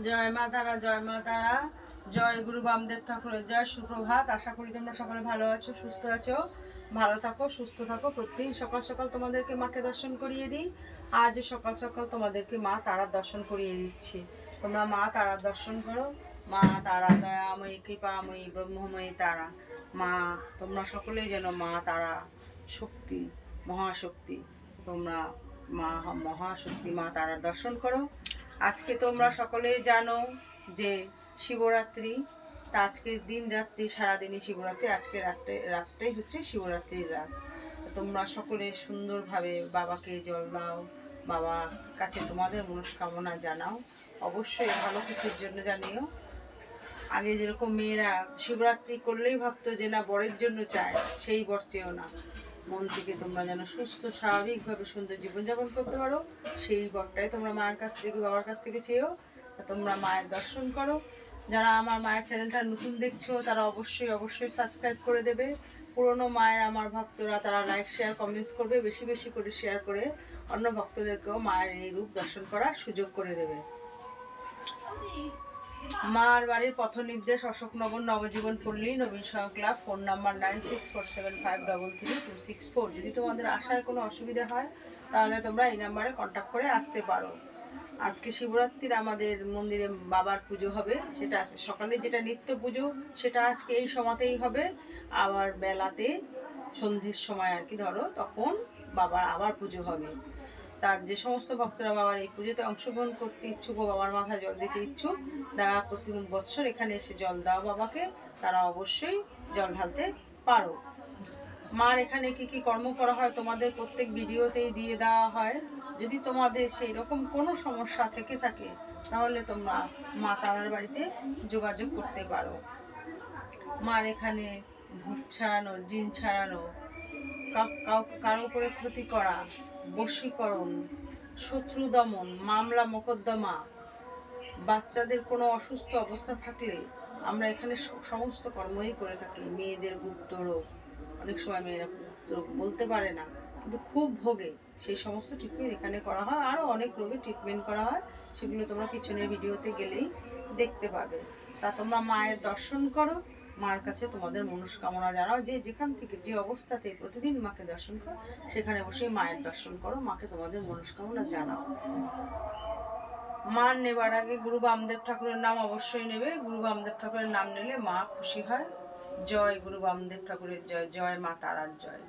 জয় মা তারা, জয় মা তারা, জয় গুরু বামদেব ঠাকুরের জয়। সুপ্রভাত। আশা করি তোমরা সকলে ভালো আছো, সুস্থ আছো। ভালো থাকো, সুস্থ থাকো। প্রত্যেক সকাল সকাল তোমাদেরকে মাকে দর্শন করিয়ে দিই। আজও সকাল সকাল তোমাদেরকে মা তারার দর্শন করিয়ে দিচ্ছি। তোমরা মা তারার দর্শন করো। মা তারা দয়াময়ী, কৃপাময়ী, ব্রহ্মময়ী তারা মা, তোমরা সকলেই যেন মা তারা শক্তি, মহাশক্তি, তোমরা মা মহাশক্তি মা তারার দর্শন করো। আজকে তোমরা সকলেই জানো যে শিবরাত্রি। তা আজকে দিন রাত্রি সারাদিনই শিবরাত্রি। আজকে রাত্রেই হচ্ছে শিবরাত্রির রাত। তোমরা সকলে সুন্দরভাবে বাবাকে জল দাও, বাবার কাছে তোমাদের মনস্কামনা জানাও। অবশ্যই ভালো কিছুর জন্য জানিও। আগে যেরকম মেয়েরা শিবরাত্রি করলেই ভাবতো যে না বরের জন্য চায়, সেই বর চেয়েও না। মন থেকে তোমরা যেন সুস্থ স্বাভাবিকভাবে সুন্দর জীবনযাপন করতে পারো, সেই বরটাই তোমরা মায়ের কাছ থেকে, বাবার কাছ থেকে চেয়েও। তোমরা মায়ের দর্শন করো। যারা আমার মায়ের চ্যানেলটা নতুন দেখছো তারা অবশ্যই অবশ্যই সাবস্ক্রাইব করে দেবে। পুরনো মায়ের আমার ভক্তরা তারা লাইক শেয়ার কমেন্টস করবে, বেশি বেশি করে শেয়ার করে অন্য ভক্তদেরকেও মায়ের এই রূপ দর্শন করার সুযোগ করে দেবে। মার বাড়ির পথ নির্দেশ অশোকনগর, নবজীবন পল্লী, নবীন সংঘ ক্লাব। Phone number 9647533264। যদি তোমাদের আসার কোনো অসুবিধা হয় তাহলে তোমরা এই নাম্বারে কন্ট্যাক্ট করে আসতে পারো। আজকে শিবরাত্রির আমাদের মন্দিরে বাবার পুজো হবে, সেটা আছে সকালে, যেটা নিত্য পুজো সেটা আজকে এই সময়তেই হবে। আবার বেলাতে সন্ধ্যের সময় আর কি ধরো, তখন বাবার আবার পুজো হবে। তার যে সমস্ত ভক্তরা বাবার এই পুজোতে অংশগ্রহণ করতে ইচ্ছুক ও বাবার মাথায় জল দিতে ইচ্ছুক, যারা প্রতি বছর এখানে এসে জল দাও বাবাকে, তারা অবশ্যই জল ঢালতে পারো। মার এখানে কি কি কর্ম করা হয় তোমাদের প্রত্যেক ভিডিওতেই দিয়ে দেওয়া হয়। যদি তোমাদের সেই রকম কোনো সমস্যা থেকে থাকে তাহলে তোমরা মা তারার বাড়িতে যোগাযোগ করতে পারো। মার এখানে ভূত ছাড়ানো, জিন ছাড়ানো, কারো উপরে ক্ষতি করা, বশীকরণ, শত্রু দমন, মামলা মোকদ্দমা, বাচ্চাদের কোনো অসুস্থ অবস্থা থাকলে আমরা এখানে সমস্ত কর্মই করে থাকি। মেয়েদের গুপ্ত রোগ, অনেক সময় মেয়েরা গুপ্ত রোগ বলতে পারে না কিন্তু খুব ভোগে, সেই সমস্ত ট্রিটমেন্ট এখানে করা হয়। আরও অনেক রোগের ট্রিটমেন্ট করা হয়, সেগুলো তোমরা পিছনের ভিডিওতে গেলেই দেখতে পাবে। তা তোমরা মায়ের দর্শন করো, মার কাছে তোমাদের মনস্কামনা জানাও। যে যেখান থেকে যে অবস্থাতে প্রতিদিন মাকে দর্শন করো সেখানে বসে মায়ের দর্শন করো, মাকে তোমাদের মনস্কামনা জানাও। মা নেবার আগে গুরু বামদেব ঠাকুরের নাম অবশ্যই নেবে। গুরু বামদেব ঠাকুরের নাম নিলে মা খুশি হয়। জয় গুরু বামদেব ঠাকুরের জয়, জয় মা তারার জয়।